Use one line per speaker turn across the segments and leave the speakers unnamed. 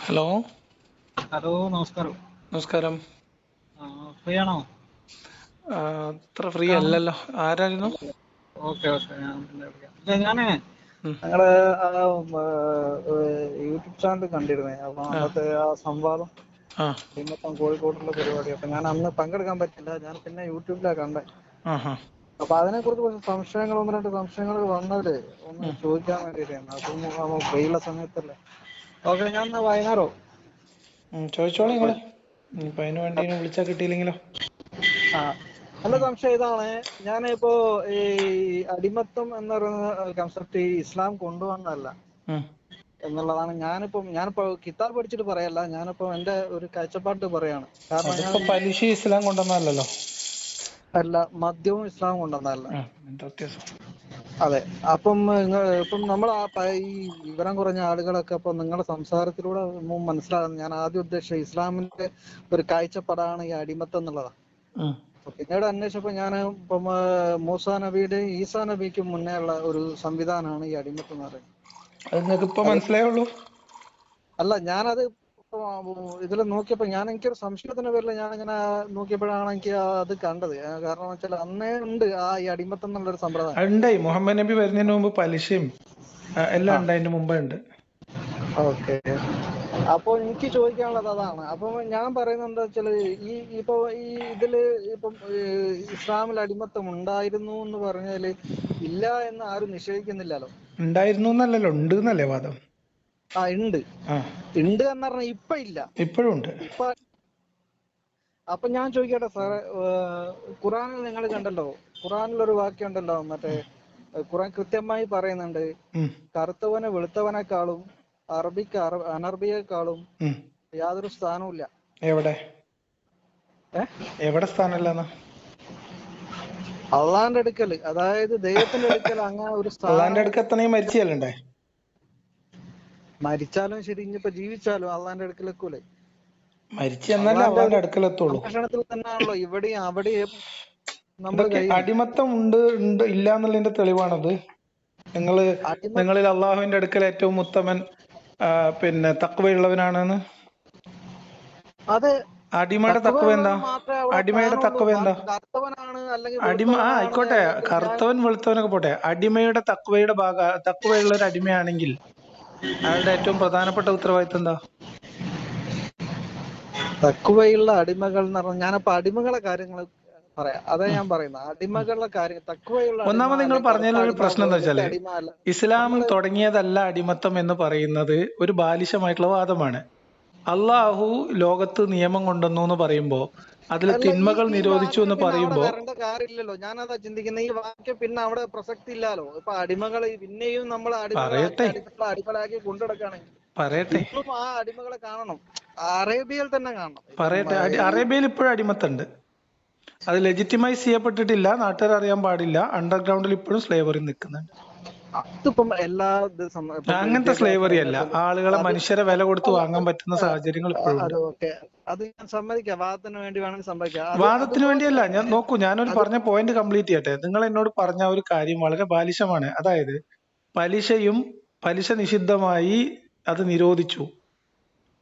Hello,
hello, നമസ്കാരം.
നമസ്കാരം.
Free ആണോ?
അത്ര ഫ്രീ അല്ലല്ലോ. ആരായിരുന്നു?
ഓക്കെ ഓക്കെ, ഞാൻ പിന്നെ വിളിക്കാം. ഞാനേ
ഉം.
നിങ്ങള് യൂട്യൂബ് ചാനൽ കണ്ടിരുന്നേ. അപ്പൊ
ആ
അന്നത്തെ ആ സംവാദം
ആ
ഇന്നത്തെ കോഴിക്കോട്ടുള്ള പരിപാടി. അപ്പൊ ഞാൻ അന്ന് പങ്കെടുക്കാൻ പറ്റില്ല. ഞാൻ പിന്നെ യൂട്യൂബിലാ കണ്ടേ.
ആ ആ
അപ്പൊ അതിനെ കുറിച്ച് കുറച്ച് സംശയങ്ങൾ, ഒന്ന് രണ്ട് സംശയങ്ങൾ വന്നവര് ഒന്ന്
ഉം.
ചോദിക്കാൻ വേണ്ടിയിട്ടാണ്. അപ്പം ഫ്രീ ഉള്ള സമയത്തല്ലേ. ഓക്കെ, ഞാൻ എന്നാ വൈകുന്നേരോ?
ചോദിച്ചോളൂ നിങ്ങള്. ഇനിയിപ്പോ അതിന് വേണ്ടി വിളിച്ചാൽ കിട്ടിയില്ലെങ്കിലോ?
ആ, എന്റെ സംശയം ഇതാണ്. ഞാനിപ്പോ ഈ അടിമത്തം എന്ന് പറയുന്ന കൺസെപ്റ്റ് ഈ ഇസ്ലാം കൊണ്ടുവന്നതല്ല
ഉം.
എന്നുള്ളതാണ്. ഞാനിപ്പോ കിതാബ് പഠിച്ചിട്ട് പറയല്ല, ഞാനിപ്പോ എന്റെ ഒരു കാഴ്ചപ്പാട്ട് പറയാണ്. കാരണം ഞാൻ
അതിപ്പോ പലിശ ഇസ്ലാം കൊണ്ടുവന്നല്ലോ.
അല്ല, മദ്യവും ഇസ്ലാം കൊണ്ടുവന്നതല്ല.
എന്താ വ്യത്യാസം?
അതെ. അപ്പം ഇപ്പം നമ്മൾ ഈ വിവരം കുറഞ്ഞ ആളുകളൊക്കെ ഇപ്പൊ നിങ്ങളുടെ സംസാരത്തിലൂടെ മനസ്സിലാകുന്നത്, ഞാൻ ആദ്യം ഉദ്ദേശിച്ച ഇസ്ലാമിന്റെ ഒരു കാഴ്ചപ്പാടാണ് ഈ അടിമത്തം എന്നുള്ളതാണ്.
ഉം.
പിന്നീട് അന്വേഷിച്ചപ്പോ ഞാൻ ഇപ്പം മൂസാ നബിയുടെയും ഈസാ നബിക്കും മുന്നേ ഉള്ള ഒരു സംവിധാനമാണ് ഈ അടിമത്തം എന്ന് പറയുന്നത്.
അത് നിങ്ങൾക്ക് ഇപ്പൊ
അത്
മനസ്സിലായുള്ളൂ?
അല്ല, ഞാനത് ഇതിൽ നോക്കിയപ്പോ എനിക്കൊരു സംശയത്തിന്റെ പേരിൽ ഞാൻ ഇങ്ങനെ നോക്കിയപ്പോഴാണ് എനിക്ക് അത് കണ്ടത്. കാരണം വെച്ചാൽ അന്നേ ഉണ്ട് ഈ അടിമത്തം എന്നുള്ളൊരു സമ്പ്രദായം.
ഉണ്ടായി. മുഹമ്മദ് നബി വരുന്നതിന് മുമ്പ് പലിശയും എല്ലാം
ആ,
ഉണ്ട്. അതിന്റെ മുമ്പേ ഉണ്ട്.
ഓക്കെ. അപ്പൊ എനിക്ക് ചോദിക്കാനുള്ളത് അതാണ്. അപ്പൊ ഞാൻ പറയുന്നത് എന്താ വെച്ചാല്, ഇപ്പൊ ഇതില് ഇപ്പം ഇസ്ലാമിൽ അടിമത്തം ഉണ്ടായിരുന്നു എന്ന് പറഞ്ഞാല് ഇല്ല എന്ന് ആരും നിഷേധിക്കുന്നില്ലല്ലോ.
ഉണ്ടായിരുന്നു എന്നല്ലല്ലോ, ഉണ്ട് എന്നല്ലേ വാദം?
ഉണ്ട്.
ആ,
ഉണ്ട് എന്ന് പറഞ്ഞാൽ ഇപ്പൊ ഇല്ല.
ഇപ്പോഴും ഉണ്ട്.
ഇപ്പൊ അപ്പൊ ഞാൻ ചോദിക്കട്ടെ സാറേ, ഖുറാനിൽ നിങ്ങൾ കണ്ടല്ലോ, ഖുറാനിൽ ഒരു വാക്യം ഉണ്ടല്ലോ, മറ്റേ ഖുറാൻ കൃത്യമായി പറയുന്നുണ്ട്, കറുത്തവന് വെളുത്തവനേക്കാളും അറബിക്ക് അനർബിയേക്കാളും യാതൊരു സ്ഥാനവും ഇല്ല.
എവിടെ എവിടെ സ്ഥാനമല്ലെന്നാ?
അള്ളാന്റെ അടുക്കൽ, അതായത് ദൈവത്തിന്റെ അടുക്കൽ അങ്ങനെ ഒരു
അള്ളാന്റെ
സ്ഥാനം.
അടുക്ക് എത്തണമെങ്കിൽ മരിച്ചല്ലേ?
മരിച്ചാലും ശരി, ഇനിയിപ്പോ ജീവിച്ചാലും അള്ളാന്റെ അടുക്കൽ എത്തൂലേ?
മരിച്ചു എന്നല്ലേ
അള്ളാന്റെ
അള്ളാന്റെ
ഒരു
അടുക്കലെത്തുള്ളൂ.
സംരക്ഷണത്തിൽ തന്നെയാണല്ലോ ഇവിടെയും അവിടെയും നമ്മൾ
ഇതൊക്കെ
കഴിയുന്നത്.
അടിമത്തം ഉണ്ട് ഇല്ല എന്നുള്ളതിന്റെ തെളിവാണത്. നിങ്ങളിൽ അള്ളാഹുവിന്റെ അടുക്കൽ ഏറ്റവും ഉത്തമൻ പിന്നെ തഖ്വയുള്ളവനാണെന്ന്.
അത്
അടിമയുടെ തഖ്വ എന്താ?
തഖ്വയുള്ളവന് മാത്രമേ അവിടെ
അടിമയുടെ
സ്ഥാനമുള്ളൂ.
തഖ്വ എന്താ?
ബാക്കി കറുത്തവനാണ് അല്ലെങ്കിൽ
അടിമ
വെളുത്തവനാണ്
ആയിക്കോട്ടെ,
അല്ലെങ്കിൽ
കറുത്തവൻ വെളുത്തവനൊക്കെ പോട്ടെ. അടിമയുടെ തഖ്വയുള്ള ഒരു അടിമയാണെങ്കിൽ അയാളുടെ ഏറ്റവും പ്രധാനപ്പെട്ട ഉത്തരവാദിത്തം എന്താ?
തഖ്വയുള്ള അടിമകൾ എന്ന് പറഞ്ഞാൽ, ഞാനപ്പോ അടിമകളെ കാര്യങ്ങൾ പറയാം. അതാ ഞാൻ പറയുന്നത്, അടിമകളുടെ കാര്യം. തഖ്വയുള്ള അടിമ
ഒന്നാമത് നിങ്ങൾ
അല്ലെങ്കിൽ കറുത്ത
പറഞ്ഞതിലൊരു
അടിമ,
പ്രശ്നം എന്താ
വെളുത്ത
വെച്ചാല്,
അടിമ അല്ല.
ഇസ്ലാം
നമ്മള്
തുടങ്ങിയതല്ല അടിമത്തം എന്ന് പറയുന്നത് ഒരു ബാലിശമായിട്ടുള്ള വാദമാണ്. അള്ളാഹു ലോകത്ത് നിയമം കൊണ്ടുവന്നു എന്ന് പറയുമ്പോ, അതിൽ
അല്ല,
തിന്മകൾ
ഈ
നിരോധിച്ചു
വാക്യം
എന്ന്
പിന്നെ അവിടെ
പറയുമ്പോ,
വരേണ്ട കാര്യമില്ലല്ലോ. ഞാനതാ ചിന്തിക്കുന്നത്. ഈ വാക്യം പിന്നെ അവിടെ പ്രസക്തി ഇല്ലാലോ. ഇപ്പൊ അടിമകൾ പിന്നെയും നമ്മൾ
പറയട്ടെ
അടിമകളാക്കി കൊണ്ടുനടക്കുകയാണെങ്കിൽ
പറയട്ടെ
ഇന്നും ആ അടിമകളെ കാണണം. അറേബ്യയിൽ തന്നെ കാണണം.
പറയട്ടെ
ഇപ്പം
അറേബ്യയിൽ ഇപ്പോഴും അടിമത്തമുണ്ട്. അത് ലെജിറ്റിമൈസ് ചെയ്യപ്പെട്ടിട്ടില്ല, നാട്ടുകാർ അറിയാൻ പാടില്ല. അണ്ടർഗ്രൗണ്ടിൽ ഇപ്പോഴും സ്ലേവറി നിൽക്കുന്നുണ്ട്.
അതിപ്പം എല്ലാ
അങ്ങനത്തെ
വിദ്യാഭ്യാസ
സ്ലേവറി അല്ല,
രംഗത്തും
ആളുകളെ
അത്
മനുഷ്യരെ വില കൊടുത്ത്
അല്ല,
വാങ്ങാൻ പറ്റുന്ന സാഹചര്യങ്ങൾ ഇപ്പോഴും ഉണ്ട്.
അത് ഓക്കെ, അത് ഞാൻ സമ്മതിക്കാം. വാദത്തിന് വേണ്ടി വേണമെങ്കിൽ സമ്മതിക്കാം.
വാദത്തിന്
അതുപോലെ
വേണ്ടിയല്ല.
തന്നെ
ഞാനൊരു
അത്
പറഞ്ഞ പോയിന്റ് കംപ്ലീറ്റ് ചെയ്യട്ടെ. നിങ്ങൾ എന്നോട് പറഞ്ഞ ഒരു കാര്യം വളരെ ബാലിശമാണ്. അതായത് പലിശ നിഷിദ്ധമായി അത് നിരോധിച്ചു.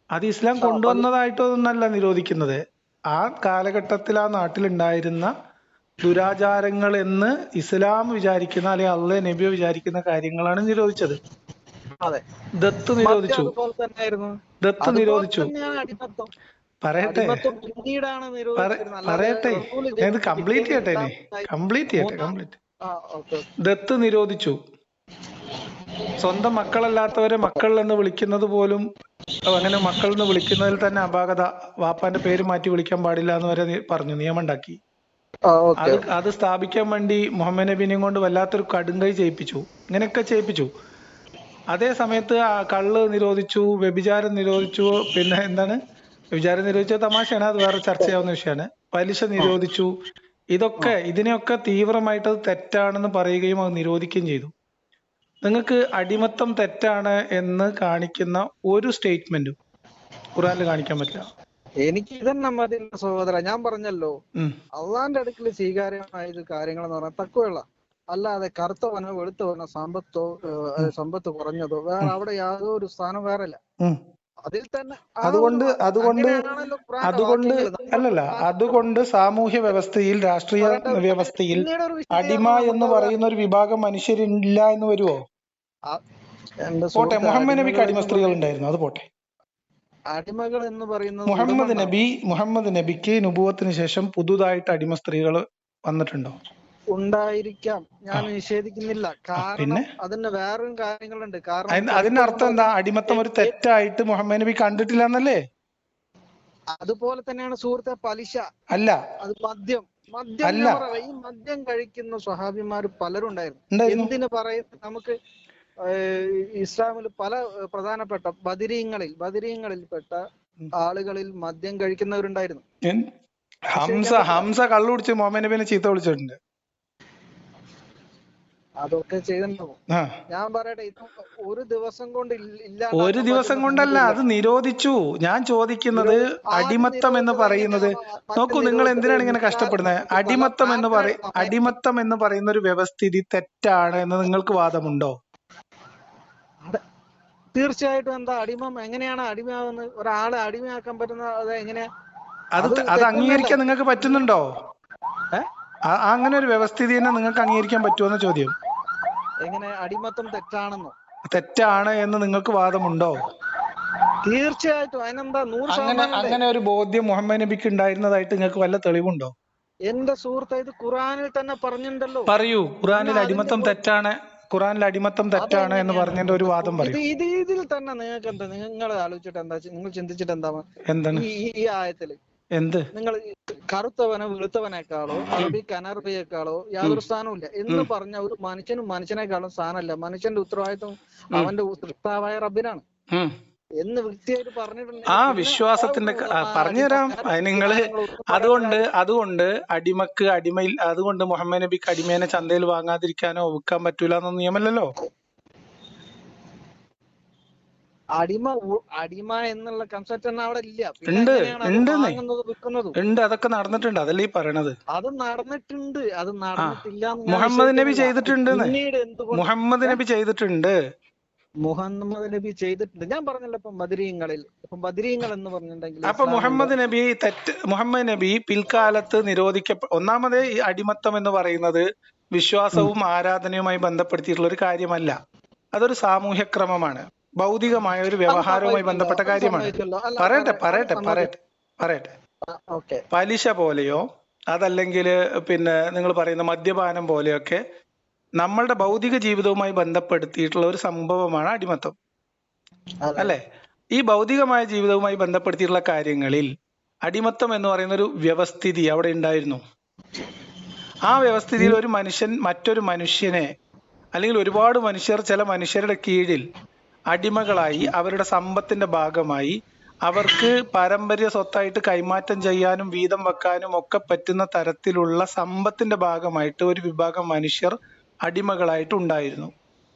അത് ഇസ്ലാം കൊണ്ടുവന്നതായിട്ടൊന്നല്ല നിരോധിക്കുന്നത്. ആ കാലഘട്ടത്തിൽ ആ നാട്ടിലുണ്ടായിരുന്ന ദുരാചാരങ്ങൾ എന്ന് ഇസ്ലാം വിചാരിക്കുന്ന, അല്ലെങ്കിൽ അള്ളാഹ് നബിയോ വിചാരിക്കുന്ന കാര്യങ്ങളാണ് നിരോധിച്ചത്.
അതെ,
ദത്ത്
മദ്യം
നിരോധിച്ചു.
അതുപോലെ തന്നെയായിരുന്നു.
ദത്ത്
അതുപോലെ
നിരോധിച്ചു.
തന്നെയാണ് അടിമത്തം.
പറയട്ടെ
അടിമത്തം പിന്നീടാണ് നിരോധിച്ചിരുന്നത്, അല്ലാതെ
പറയട്ടെ
റസൂല്
ഞാൻ ഇത് കംപ്ലീറ്റ്
പിറ്റേന്ന്
ചെയ്യട്ടെ.
ഇസ്ലാം മൂന്നാം.
കംപ്ലീറ്റ്.
ഓക്കെ.
ദത്ത് നിരോധിച്ചു. സ്വന്തം മക്കളല്ലാത്തവരെ മക്കൾ എന്ന് വിളിക്കുന്നത് പോലും, അങ്ങനെ മക്കൾ എന്ന് വിളിക്കുന്നതിൽ തന്നെ അപാകത. വാപ്പാന്റെ പേര് മാറ്റി വിളിക്കാൻ പാടില്ല എന്ന് വരെ പറഞ്ഞു, നിയമം ഉണ്ടാക്കി.
ഓക്കെ.
അത് സ്ഥാപിക്കാൻ വേണ്ടി മുഹമ്മദ് നബീനെയും കൊണ്ട് വല്ലാത്തൊരു കടുങ്കൈ ചെയ്യിപ്പിച്ചു. ഇങ്ങനെയൊക്കെ ചെയ്യിപ്പിച്ചു. അതേ സമയത്ത് കള്ള് നിരോധിച്ചു, വ്യഭിചാരം നിരോധിച്ചു. പിന്നെ എന്താണ്, വ്യഭിചാരം നിരോധിച്ചത് തമാശയാണ്, അത് വേറെ ചർച്ച ചെയ്യാവുന്ന വിഷയമാണ്. പലിശ നിരോധിച്ചു. ഇതിനെയൊക്കെ തീവ്രമായിട്ട് അത് തെറ്റാണെന്ന് പറയുകയും അത് നിരോധിക്കുകയും ചെയ്തു. നിങ്ങൾക്ക് അടിമത്തം തെറ്റാണ് എന്ന് കാണിക്കുന്ന ഒരു സ്റ്റേറ്റ്മെന്റും ഖുറാനിൽ കാണിക്കാൻ പറ്റില്ല.
എനിക്ക് ഇതന്നെ മതി സഹോദര. ഞാൻ പറഞ്ഞല്ലോ,
ഉം.
അള്ളാന്റെ അടുക്കൽ സ്വീകാര്യമായ കാര്യങ്ങൾ എന്ന് പറഞ്ഞാൽ തക്കവയുള്ള, അല്ലാതെ കറുത്തവനോ വെളുത്തവനോ സമ്പത്ത് കുറഞ്ഞതോ വേറെ അവിടെ യാതൊരു സ്ഥാനം വേറെ ഇല്ല. അതിൽ തന്നെ
അതുകൊണ്ട് അതുകൊണ്ട്
അങ്ങനെയാണല്ലോ ഖുർആന്റെ
അതുകൊണ്ട്
വാക്യങ്ങൾ. നമ്മൾ
അല്ലല്ല, അതുകൊണ്ട് സാമൂഹ്യ വ്യവസ്ഥയിൽ, രാഷ്ട്രീയ
പറയേണ്ട ഒരു
വ്യവസ്ഥയിൽ
പിന്നീട് ഒരു
അടിമ
വിശദീകരണം
എന്ന്
നമുക്ക്
പറയുന്ന ഒരു വിഭാഗം മനുഷ്യരില്ല എന്ന് വരുവോ?
എന്റെ
പോട്ടെ,
സുഹൃത്തെ,
മുഹമ്മദ് നബിക്ക്
അടിമകൾ
അടിമ
എന്ന്
സ്ത്രീകൾ ഉണ്ടായിരുന്നു, അത് പോട്ടെ.
അടിമകൾ എന്ന് പറയുന്നത് ഉടമ ഉണ്ടാവും.
മുഹമ്മദ് നബിക്ക് നുബുവത്തിന് ശേഷം പുതുതായിട്ട് അടിമ സ്ത്രീകൾ വന്നിട്ടുണ്ടോ?
ഉണ്ടായിരിക്കാം,
ആ
ഞാൻ നിഷേധിക്കുന്നില്ല. കാരണം
പിന്നെ
അതിന് വേറൊരു കാര്യങ്ങളുണ്ട്. കാരണം
അതിന്റെ
പലപ്പോഴും
അർത്ഥം എന്താ? അടിമത്തം ഒരു തെറ്റായിട്ട് മുഹമ്മദ് നബി കണ്ടിട്ടില്ല എന്നല്ലേ?
അതുപോലെ തന്നെയാണ് സുഹൃത്തെ പലിശ,
അല്ല,
അത് മദ്യം. മദ്യം
അല്ല,
ഞാൻ പറയാം, ഈ മദ്യം കഴിക്കുന്ന സ്വഹാബിമാര് പലരും ഉണ്ടായിരുന്നു.
ഉണ്ടായിരുന്നു.
എന്തിനു പറയുന്നത്? നമുക്ക് ഇസ്ലാമിൽ പല പ്രധാനപ്പെട്ട ബദരീങ്ങളിൽപ്പെട്ട ആളുകളിൽ മദ്യം കഴിക്കുന്നവരുണ്ടായിരുന്നു.
ഹംസ കള്ളു കുടിച്ച് മുഹമ്മദ് നബിനെ ചീത്ത വിളിച്ചിട്ടുണ്ട്.
അതൊക്കെ ചെയ്തിട്ടുണ്ടാവും. ഞാൻ പറയട്ടെ, ഇത് ഒരു ദിവസം കൊണ്ട്
ഒരു ദിവസം കൊണ്ടല്ല, അത് നിരോധിച്ചു. ഞാൻ ചോദിക്കുന്നത് അടിമത്തം എന്ന് പറയുന്നത്, നോക്കൂ, നിങ്ങൾ എന്തിനാണ് ഇങ്ങനെ കഷ്ടപ്പെടുന്നത്? അടിമത്തം എന്ന് പറയുന്ന ഒരു വ്യവസ്ഥിതി തെറ്റാണ് എന്ന് നിങ്ങൾക്ക് വാദമുണ്ടോ?
തീർച്ചയായിട്ടും. എന്താ അടിമം എങ്ങനെയാണ് അടിമയാവുന്നത്? ഒരാളെ അടിമയാക്കാൻ പറ്റുന്ന അത് എങ്ങനെയാ?
അത് അംഗീകരിക്കാൻ നിങ്ങൾക്ക് പറ്റുന്നുണ്ടോ? അങ്ങനെ ഒരു വ്യവസ്ഥിതി തന്നെ നിങ്ങൾക്ക് അംഗീകരിക്കാൻ പറ്റുമെന്ന ചോദ്യം.
എങ്ങനെ അടിമത്തം തെറ്റാണെന്നോ?
തെറ്റാണ് എന്ന് നിങ്ങൾക്ക് വാദമുണ്ടോ?
തീർച്ചയായിട്ടും. അതിനെന്താ 100%?
അങ്ങനെ ഒരു ബോധ്യം മുഹമ്മദ് നബിക്ക് ഉണ്ടായിരുന്നതായിട്ട് നിങ്ങൾക്ക് വല്ല തെളിവുണ്ടോ?
എന്റെ സുഹൃത്തെ, ഇത് ഖുറാനിൽ തന്നെ പറഞ്ഞിട്ടുണ്ടല്ലോ.
പറയൂ, ഖുറാനിൽ അടിമത്തം തെറ്റാണ് എന്ന് പറഞ്ഞതിന്റെ ഒരു വാദം പറയൂ.
ഇതിൽ തന്നെ നിങ്ങൾക്ക് എന്താ, നിങ്ങൾ ആലോചിച്ചിട്ട് എന്താ, നിങ്ങൾ ചിന്തിച്ചിട്ട്
എന്താണ്
ഈ ആയത്തില്
എന്ത്?
നിങ്ങൾ കറുത്തവനെ വെളുത്തവനേക്കാളോ അറബിക്ക് അനർബിയേക്കാളോ യാതൊരു സ്ഥാനവും ഇല്ല എന്ന് പറഞ്ഞ ഒരു മനുഷ്യനേക്കാളും സ്ഥാനമല്ല. മനുഷ്യന്റെ ഉത്തരവാദിത്വം അവന്റെ സൃഷ്ടാവായ റബ്ബിനാണ് എന്ന് വൃത്തിയായിട്ട് പറഞ്ഞിട്ടുണ്ട്.
ആ വിശ്വാസത്തിന്റെ പറഞ്ഞുതരാം നിങ്ങള്. അതുകൊണ്ട് അതുകൊണ്ട് മുഹമ്മദ് നബിക്ക് അടിമേനെ ചന്തയിൽ വാങ്ങാതിരിക്കാനോ വിൽക്കാൻ പറ്റൂല എന്നൊന്നും നിയമമല്ലല്ലോ.
അടിമ എന്നുള്ള കൺസെപ്റ്റ് തന്നെ അവിടെ ഇല്ല.
ഉണ്ട്, അതൊക്കെ നടന്നിട്ടുണ്ട്, അതല്ലേ ഈ പറയണത്.
അത് നടന്നിട്ടുണ്ട്, അത് നടന്നിട്ടില്ല.
മുഹമ്മദ് നബി ചെയ്തിട്ടുണ്ട്. മുഹമ്മദ് നബി ചെയ്തിട്ടുണ്ട്.
ഞാൻ പറഞ്ഞല്ലോ, ഇപ്പം ബദരീങ്ങൾ എന്ന് പറഞ്ഞിട്ടുണ്ടെങ്കിൽ
അപ്പൊ മുഹമ്മദ് നബി പിൽക്കാലത്ത് ഒന്നാമതേ ഈ അടിമത്തം എന്ന് പറയുന്നത് വിശ്വാസവും ആരാധനയുമായി ബന്ധപ്പെടുത്തിയിട്ടുള്ള ഒരു കാര്യമല്ല. അതൊരു സാമൂഹ്യ ക്രമമാണ്, ഭൗതികമായ ഒരു വ്യവഹാരവുമായി ബന്ധപ്പെട്ട കാര്യമാണ്. പറയട്ടെ. പലിശ പോലെയോ അതല്ലെങ്കിൽ നിങ്ങൾ പറയുന്ന മദ്യപാനം പോലെയൊക്കെ നമ്മളുടെ ഭൗതിക ജീവിതവുമായി ബന്ധപ്പെടുത്തിയിട്ടുള്ള ഒരു സംഭവമാണ് അടിമത്തം, അല്ലെ? ഈ ഭൗതികമായ ജീവിതവുമായി ബന്ധപ്പെടുത്തിയിട്ടുള്ള കാര്യങ്ങളിൽ അടിമത്തം എന്ന് പറയുന്ന ഒരു വ്യവസ്ഥിതി അവിടെ ഉണ്ടായിരുന്നു. ആ വ്യവസ്ഥിതിയിൽ ഒരു മനുഷ്യൻ മറ്റൊരു മനുഷ്യനെ, അല്ലെങ്കിൽ ഒരുപാട് മനുഷ്യർ ചില മനുഷ്യരുടെ കീഴിൽ അടിമകളായി അവരുടെ സമ്പത്തിന്റെ ഭാഗമായി അവർക്ക് പാരമ്പര്യ സ്വത്തായിട്ട് കൈമാറ്റം ചെയ്യാനും വീതം വെക്കാനും ഒക്കെ പറ്റുന്ന തരത്തിലുള്ള സമ്പത്തിന്റെ ഭാഗമായിട്ട് ഒരു വിഭാഗം മനുഷ്യർ അടിമകളായിട്ട് ഉണ്ടായിരുന്നു.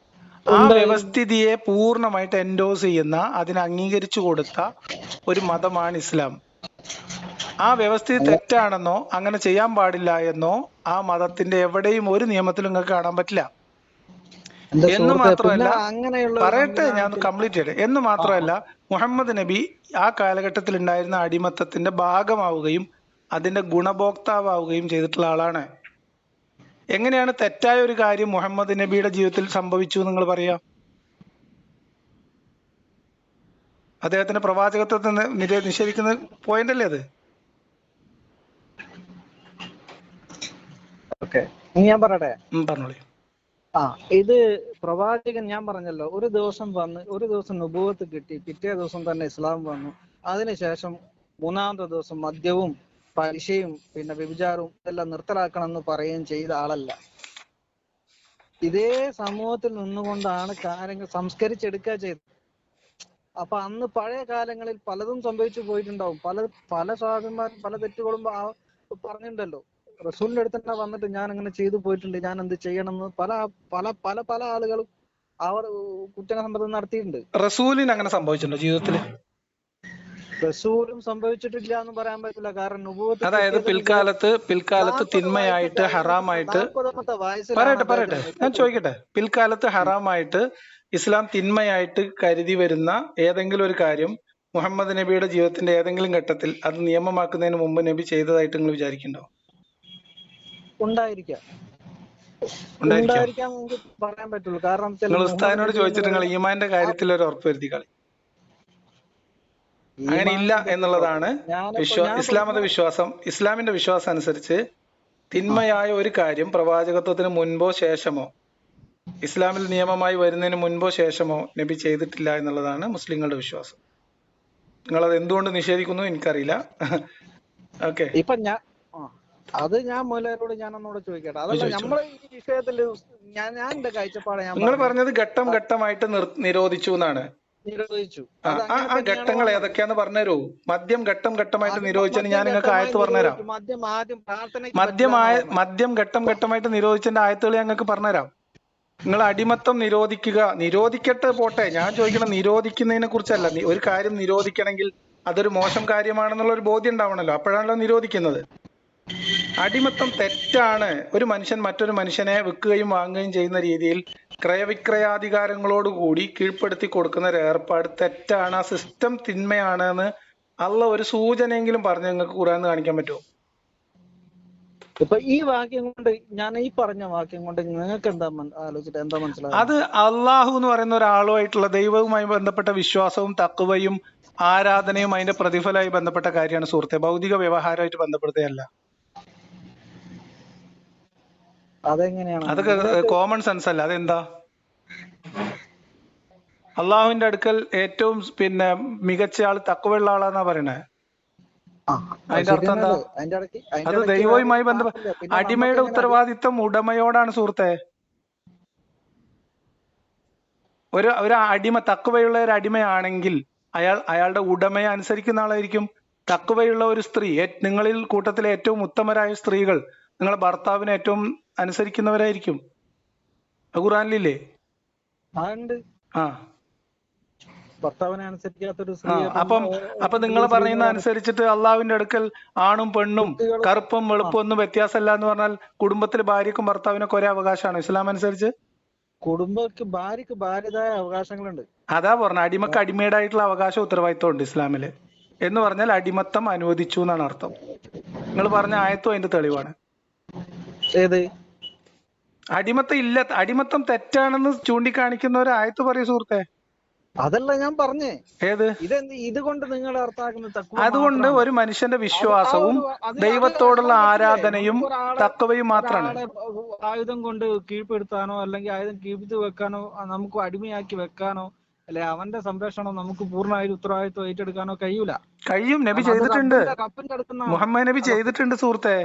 ആ വ്യവസ്ഥിതിയെ പൂർണ്ണമായിട്ട് എൻഡോസ് ചെയ്യുന്ന, അതിനെ അംഗീകരിച്ചു കൊടുത്ത ഒരു മതമാണ് ഇസ്ലാം. ആ വ്യവസ്ഥിതി തെറ്റാണെന്നോ അങ്ങനെ ചെയ്യാൻ പാടില്ല എന്നോ ആ മതത്തിന്റെ എവിടെയും ഒരു നിയമത്തിലും നിങ്ങൾക്ക് കാണാൻ പറ്റില്ല. എന്ന് മാത്രമല്ല, പറയട്ടെ, ഞാൻ കംപ്ലീറ്റ് ചെയ്യട്ടെ. എന്ന് മാത്രമല്ല, മുഹമ്മദ് നബി ആ കാലഘട്ടത്തിൽ ഉണ്ടായിരുന്ന അടിമത്തത്തിന്റെ ഭാഗമാവുകയും അതിന്റെ ഗുണഭോക്താവുകയും ചെയ്തിട്ടുള്ള ആളാണ്. എങ്ങനെയാണ് തെറ്റായ ഒരു കാര്യം മുഹമ്മദ് നബിയുടെ ജീവിതത്തിൽ സംഭവിച്ചു നിങ്ങൾ പറയാ? അദ്ദേഹത്തിന്റെ പ്രവാചകത്വത്തെ നിഷേധിക്കുന്ന പോയിന്റ് അല്ലേ അത്?
ഞാൻ പറയട്ടെ?
പറഞ്ഞോളൂ.
ഇത് പ്രവാചകൻ, ഞാൻ പറഞ്ഞല്ലോ, ഒരു ദിവസം നുബുവത്ത് കിട്ടി, പിറ്റേ ദിവസം തന്നെ ഇസ്ലാം വന്നു. അതിനുശേഷം മൂന്നാമത്തെ ദിവസം മദ്യവും പലിശയും വ്യഭിചാരവും ഇതെല്ലാം നിർത്തലാക്കണം എന്ന് പറയുകയും ചെയ്ത ആളല്ല. ഇതേ സമൂഹത്തിൽ നിന്നുകൊണ്ടാണ് കാര്യങ്ങൾ സംസ്കരിച്ചെടുക്കുക ചെയ്തത്. അപ്പൊ അന്ന് പഴയ കാലങ്ങളിൽ പലതും സംഭവിച്ചു പോയിട്ടുണ്ടാവും. പല സ്വഹാബിമാരും പല തെറ്റുകളും പറഞ്ഞിട്ടുണ്ടല്ലോ. റസൂലിന്റെ അടുത്ത് തന്നെ വന്നിട്ട് ഞാൻ അങ്ങനെ ചെയ്തു പോയിട്ടുണ്ട്, ഞാൻ എന്ത് ചെയ്യണം എന്ന് പല പല പല പല ആളുകളും അവർ കുറ്റസമ്മതം നടത്തിയിട്ടുണ്ട്.
റസൂലിന് അങ്ങനെ സംഭവിച്ചിട്ടുണ്ടോ ജീവിതത്തിൽ?
റസൂലും സംഭവിച്ചിട്ടില്ല എന്ന് പറയാൻ പറ്റില്ല. കാരണം
അതായത് പിൽക്കാലത്ത് തിന്മയായിട്ട് ഹറാമായിട്ട്, പറയട്ടെ ഞാൻ ചോദിക്കട്ടെ, പിൽക്കാലത്ത് ഹറാമായിട്ട് ഇസ്ലാം തിന്മയായിട്ട് കരുതി വരുന്ന ഏതെങ്കിലും ഒരു കാര്യം മുഹമ്മദ് നബിയുടെ ജീവിതത്തിന്റെ ഏതെങ്കിലും ഘട്ടത്തിൽ അത് നിയമമാക്കുന്നതിന് മുമ്പ് നബി ചെയ്തതായിട്ട് നിങ്ങൾ വിചാരിക്കുന്നുണ്ടോ?
ഉണ്ടായിരിക്കാം,
ഉണ്ടായിരിക്കോ?
ഉണ്ടായിരിക്കാം നമുക്ക് പറയാൻ പറ്റുള്ളൂ. കാരണം വെച്ചാൽ
നിങ്ങൾ
മുഹമ്മദ്
ഉസ്താദിനോട്
നബി എന്ന്
ചോദിച്ചിട്ട് നിങ്ങൾ
പറയുന്ന
ഈമാന്റെ
ആ
കാര്യത്തിൽ ഒരു ഉറപ്പ് വരുത്തിക്കളി. അങ്ങനെ ഇല്ല
ഈമാനിന്റെ
എന്നുള്ളതാണ്
ഞാനിപ്പോ
ഇസ്ലാം മത വിശ്വാസം. ഇസ്ലാമിന്റെ വിശ്വാസം അനുസരിച്ച് തിന്മയായ ഒരു കാര്യം പ്രവാചകത്വത്തിന് മുൻപോ ശേഷമോ, ഇസ്ലാമിൽ നിയമമായി വരുന്നതിന് മുൻപോ ശേഷമോ നബി ചെയ്തിട്ടില്ല എന്നുള്ളതാണ് മുസ്ലിങ്ങളുടെ വിശ്വാസം. നിങ്ങൾ അത് എന്തുകൊണ്ട് നിഷേധിക്കുന്നു എനിക്കറിയില്ല. ഓക്കെ,
ഇപ്പൊ അത് ഞാൻ മുതലാരോട് ഞാൻ ഒന്നുകൂടെ ചോദിക്കട്ടെ. അതല്ല നമ്മളെ ഈ വിഷയത്തില് ഞാൻ എന്റെ കാഴ്ചപ്പാട് ഞാൻ
നിങ്ങൾ പറഞ്ഞത് ഘട്ടം ഘട്ടമായിട്ട് നിരോധിച്ചു എന്നാണ്.
നിരോധിച്ചു.
ആ ഘട്ടങ്ങൾ ഏതൊക്കെയാന്ന് പറഞ്ഞുതരൂ. മദ്യം ഘട്ടം ഘട്ടമായിട്ട് നിരോധിച്ചതിന് ഞാൻ നിങ്ങൾക്ക് ആയത്ത് പറഞ്ഞുതരാം. മദ്യം ഘട്ടം ഘട്ടമായിട്ട് നിരോധിച്ചതിന്റെ ആയത്തുകൾ ഞങ്ങൾക്ക് പറഞ്ഞുതരാം. നിങ്ങൾ അടിമത്തം നിരോധിക്കട്ടെ പോട്ടെ, ഞാൻ ചോദിക്കണം നിരോധിക്കുന്നതിനെ കുറിച്ചല്ല. ഒരു കാര്യം നിരോധിക്കണമെങ്കിൽ അതൊരു മോശം കാര്യമാണെന്നുള്ള ഒരു ബോധ്യം ഉണ്ടാവണല്ലോ, അപ്പോഴാണല്ലോ നിരോധിക്കുന്നത്. അടിമത്തം തെറ്റാണ്. ഒരു മനുഷ്യൻ മറ്റൊരു മനുഷ്യനെ വിൽക്കുകയും വാങ്ങുകയും ചെയ്യുന്ന രീതിയിൽ ക്രയവിക്രയാധികാരങ്ങളോടുകൂടി കീഴ്പ്പെടുത്തി കൊടുക്കുന്ന ഒരു ഏർപ്പാട് തെറ്റാണ്. ആ സിസ്റ്റം തിന്മയാണ് എന്ന് അള്ളാഹ് ഒരു സൂചനയെങ്കിലും പറഞ്ഞ് നിങ്ങൾക്ക് ഖുർആനിൽ കാണിക്കാൻ പറ്റുമോ?
ഇപ്പൊ ഈ വാക്യം കൊണ്ട്, ഞാൻ ഈ പറഞ്ഞ വാക്യം കൊണ്ട് നിങ്ങൾക്ക് എന്താ ആലോചിച്ചിട്ട് എന്താ മനസ്സിലായത്?
അത് അള്ളാഹു എന്ന് പറയുന്ന ഒരാളുമായിട്ടുള്ള ദൈവവുമായി ബന്ധപ്പെട്ട വിശ്വാസവും തഖ്വയും ആരാധനയും അതിന്റെ പ്രതിഫലമായി ബന്ധപ്പെട്ട കാര്യമാണ് സുഹൃത്തെ, ഭൗതിക വ്യവഹാരമായിട്ട് ബന്ധപ്പെടുത്തുകയല്ല.
അതെങ്ങനെയാണ്?
അതൊക്കെ കോമൺ സെൻസ് അല്ല. അതെന്താ? അള്ളാഹുവിന്റെ അടുക്കൽ ഏറ്റവും മികച്ച ആള് തഖ്വയുള്ള ആളാന്നാ പറയണേ. അതിന്റെ അർത്ഥം എന്താ? അത് ദൈവവുമായി ബന്ധപ്പെട്ട അടിമയുടെ ഉത്തരവാദിത്വം ഉടമയോടാണ് സുഹൃത്തെ. ഒരു അടിമ തഖ്വയുള്ള ഒരു അടിമയാണെങ്കിൽ അയാളുടെ ഉടമയെ അനുസരിക്കുന്ന ആളായിരിക്കും. തഖ്വയുള്ള ഒരു സ്ത്രീ, നിങ്ങളിൽ കൂട്ടത്തിലെ ഏറ്റവും ഉത്തമരായ സ്ത്രീകൾ നിങ്ങളെ ഭർത്താവിനെ ഏറ്റവും അനുസരിക്കുന്നവരായിരിക്കും. ഖുർആനിലില്ലേ? ആ,
ഭർത്താവിനെ അനുസരിക്കാത്തൊരു സ്ത്രീ.
അപ്പൊ നിങ്ങൾ പറയുന്ന അനുസരിച്ചിട്ട് അള്ളാഹുവിന്റെ അടുക്കൽ ആണും പെണ്ണും കറുപ്പും വെളുപ്പും ഒന്നും വ്യത്യാസമല്ല എന്ന് പറഞ്ഞാൽ കുടുംബത്തിൽ ഭാര്യക്കും ഭർത്താവിനൊക്കെ ഒരേ അവകാശമാണ് ഇസ്ലാം അനുസരിച്ച്.
ഭാര്യക്ക് ഭാര്യതായ അവകാശങ്ങളുണ്ട്.
അതാ പറഞ്ഞ അടിമക്ക് അടിമയുടേതായിട്ടുള്ള അവകാശം ഉത്തരവാദിത്വം ഉണ്ട് ഇസ്ലാമില്. എന്ന് പറഞ്ഞാൽ അടിമത്തം അനുവദിച്ചു എന്നാണ് അർത്ഥം. നിങ്ങൾ പറഞ്ഞ ആയത്തും അതിന്റെ തെളിവാണ്.
ഏത്
അടിമത്തം ഇല്ല, അടിമത്തം തെറ്റാണെന്ന് ചൂണ്ടിക്കാണിക്കുന്ന ഒരു ആയത്ത് പറയൂ സുഹൃത്തെ.
അതല്ല ഞാൻ പറഞ്ഞേ.
ഏത്?
ഇതുകൊണ്ട് നിങ്ങൾ അർത്ഥാക്കുന്നത്
അതുകൊണ്ട് ഒരു മനുഷ്യന്റെ വിശ്വാസവും ദൈവത്തോടുള്ള ആരാധനയും തഖ്വയും മാത്രമാണ്.
ആയുധം കൊണ്ട് കീഴ്പ്പെടുത്താനോ അല്ലെങ്കിൽ ആയുധം കീഴ്പ്പെടുത്തി വെക്കാനോ നമുക്ക് അടിമയാക്കി വെക്കാനോ അല്ലെ അവന്റെ സംരക്ഷണം നമുക്ക് പൂർണ്ണമായിട്ട് ഉത്തരവാദിത്വം ഏറ്റെടുക്കാനോ കഴിയൂല.
കഴിയും, നബി ചെയ്തിട്ടുണ്ട്. മുഹമ്മദ് നബി ചെയ്തിട്ടുണ്ട് സുഹൃത്തെ.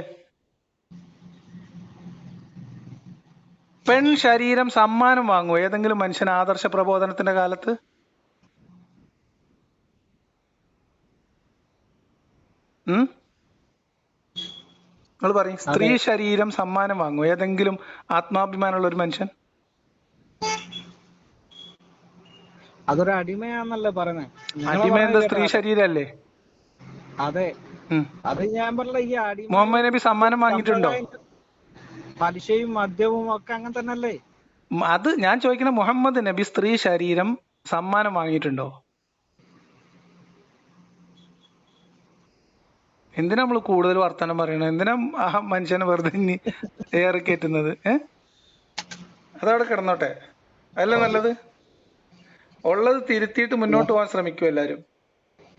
പെൺ ശരീരം സമ്മാനം വാങ്ങുമോ ഏതെങ്കിലും മനുഷ്യൻ ആദർശ പ്രബോധനത്തിന്റെ കാലത്ത്? നിങ്ങൾ പറയും, സ്ത്രീ ശരീരം സമ്മാനം വാങ്ങുമോ ഏതെങ്കിലും ആത്മാഭിമാനമുള്ള ഒരു മനുഷ്യൻ?
അതൊരു അടിമയാന്നല്ലേ പറയുന്നത്.
അടിമ എന്താ സ്ത്രീ ശരീരല്ലേ?
അതെ, അത് ഞാൻ പറഞ്ഞ ഈ അടിമ.
മുഹമ്മദ് നബി സമ്മാനം വാങ്ങിയിട്ടുണ്ടോ?
പലിശയും മദ്യവും ഒക്കെ അങ്ങനെ തന്നെ അല്ലേ?
അത് ഞാൻ ചോദിക്കുന്ന, മുഹമ്മദ് നബി സ്ത്രീ ശരീരം സമ്മാനം വാങ്ങിയിട്ടുണ്ടോ? എന്തിനാ നമ്മൾ കൂടുതൽ വർത്തമാനം പറയണത്? എന്തിനാ ആ മനുഷ്യനെ വെറുതെ ഏറെ കയറ്റുന്നത്? അതവിടെ കിടന്നോട്ടെ, അതല്ല നല്ലത്. ഉള്ളത് തിരുത്തിയിട്ട് മുന്നോട്ട് പോകാൻ ശ്രമിക്കും എല്ലാവരും.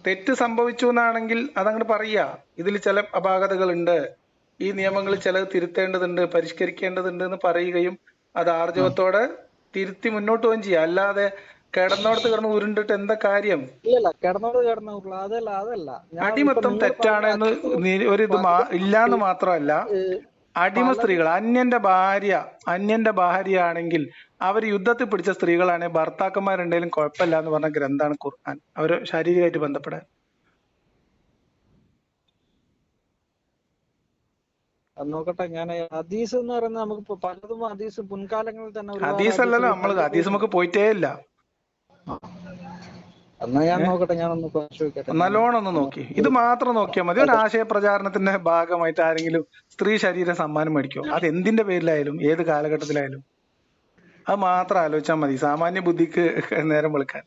തെറ്റ് സംഭവിച്ചു എന്നാണെങ്കിൽ അതങ്ങോട്ട് പറയുക, ഇതിൽ ചില അപാകതകളുണ്ട്, ഈ നിയമങ്ങളിൽ ചിലത് തിരുത്തേണ്ടതുണ്ട്, പരിഷ്കരിക്കേണ്ടതുണ്ട് എന്ന് പറയുകയും അത് ആർജവത്തോടെ തിരുത്തി മുന്നോട്ട് പോവുകയും ചെയ്യുക. അല്ലാതെ കിടന്നോടത്ത് കിടന്ന് ഉരുണ്ടിട്ട് എന്താ കാര്യം? അടിമത്തം തെറ്റാണ് എന്ന് ഒരു ഇത് ഇല്ലാന്ന് മാത്രമല്ല, അടിമ സ്ത്രീകൾ അന്യന്റെ ഭാര്യയാണെങ്കിൽ അവർ യുദ്ധത്തിൽ പിടിച്ച സ്ത്രീകളാണെങ്കിൽ ഭർത്താക്കന്മാരുണ്ടെങ്കിലും കുഴപ്പമില്ല എന്ന് പറഞ്ഞ ഗ്രന്ഥാണ് ഖുർആൻ. അവര് ശാരീരികമായിട്ട് ബന്ധപ്പെടാൻ.
നോക്കട്ടെ, ഞാൻ ഹദീസ് എന്ന് പറയുന്നത് നമുക്ക് പലതും ഹദീസ് മുൻകാലങ്ങളിൽ തന്നെ
ഹദീസ് അല്ലല്ലോ, നമ്മൾ ഹദീസ് നമുക്ക് പോയിട്ടേ ഇല്ല.
എന്നാ ഞാൻ നോക്കട്ടെ, ഞാനൊന്ന് പരിശോധിക്കട്ടെ,
നല്ലോണം ഒന്ന് നോക്കി. ഇത് മാത്രം നോക്കിയാൽ മതി. ഒരു ആശയ പ്രചാരണത്തിന്റെ ഭാഗമായിട്ട് ആരെങ്കിലും സ്ത്രീ ശരീര സമ്മാനം മേടിക്കോ? അത് എന്തിന്റെ പേരിലായാലും ഏത് കാലഘട്ടത്തിലായാലും അത് മാത്രം ആലോചിച്ചാൽ മതി, സാമാന്യ ബുദ്ധിക്ക് നേരം വെളുക്കാൻ.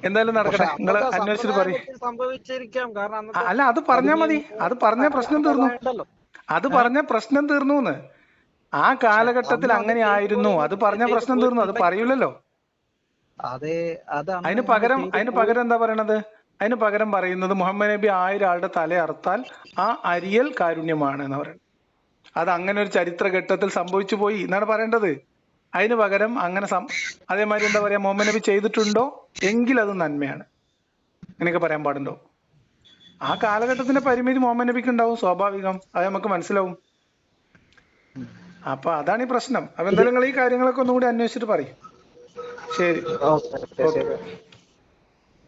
എന്തായാലും
പക്ഷെ
നടക്കട്ടെ, നിങ്ങൾ
അന്നത്തെ
അന്വേഷിച്ചിട്ട്
സമ്പ്രദായം
പറയും.
വെച്ച് സംഭവിച്ചിരിക്കാം. കാരണം അന്നത്തെ
അല്ല, അത് പറഞ്ഞാ മതി,
കടിഞ്ഞൂല്
അത് പറഞ്ഞ പ്രശ്നം
അങ്ങനത്തെ
തീർന്നു.
ഉണ്ടല്ലോ.
അത് പറഞ്ഞ പ്രശ്നം തീർന്നു. ആ കാലഘട്ടത്തിൽ
അന്ന് അത്
അങ്ങനെ
ചെയ്തു
ആയിരുന്നു, അത്
പോയിരുന്നെങ്കിൽ
പറഞ്ഞ
ചെയ്തു
പ്രശ്നം തീർന്നു. അത്
പോയിരുന്നുണ്ടെങ്കിൽ
പറയൂലല്ലോ.
അതെ, അത് അന്ന്
അതിന്
നിങ്ങൾ
പകരം
ചെയ്തു
അതിന്
പോയി.
പകരം എന്താ പറയണത്? അതിന് പകരം പറയുന്നത് മുഹമ്മദ് നബി 1000 ആളുടെ തല അറുത്താൽ ആ അരിയൽ കാരുണ്യമാണ് എന്ന് പറയുന്നത്. അത് അങ്ങനെ ഒരു ചരിത്രഘട്ടത്തിൽ സംഭവിച്ചു പോയി എന്നാണ് പറയേണ്ടത്. അതിന് പകരം അങ്ങനെ അതേമാതിരി എന്താ പറയാ, മുഹമ്മദ് നബി ചെയ്തിട്ടുണ്ടോ എങ്കിൽ അത് നന്മയാണ്, അങ്ങനെയൊക്കെ പറയാൻ പാടുണ്ടോ? ആ കാലഘട്ടത്തിന്റെ പരിമിതി മുഹമ്മദ് നബിക്ക് ഉണ്ടാവും, സ്വാഭാവികം, അത് നമുക്ക് മനസ്സിലാവും. അപ്പൊ അതാണ് ഈ പ്രശ്നം. അപ്പൊ എന്തായാലും നിങ്ങൾ ഈ കാര്യങ്ങളൊക്കെ ഒന്നുകൂടി അന്വേഷിച്ചിട്ട് പറയും. ശരി,
ഓക്കെ,
ഓക്കെ.
ശരി.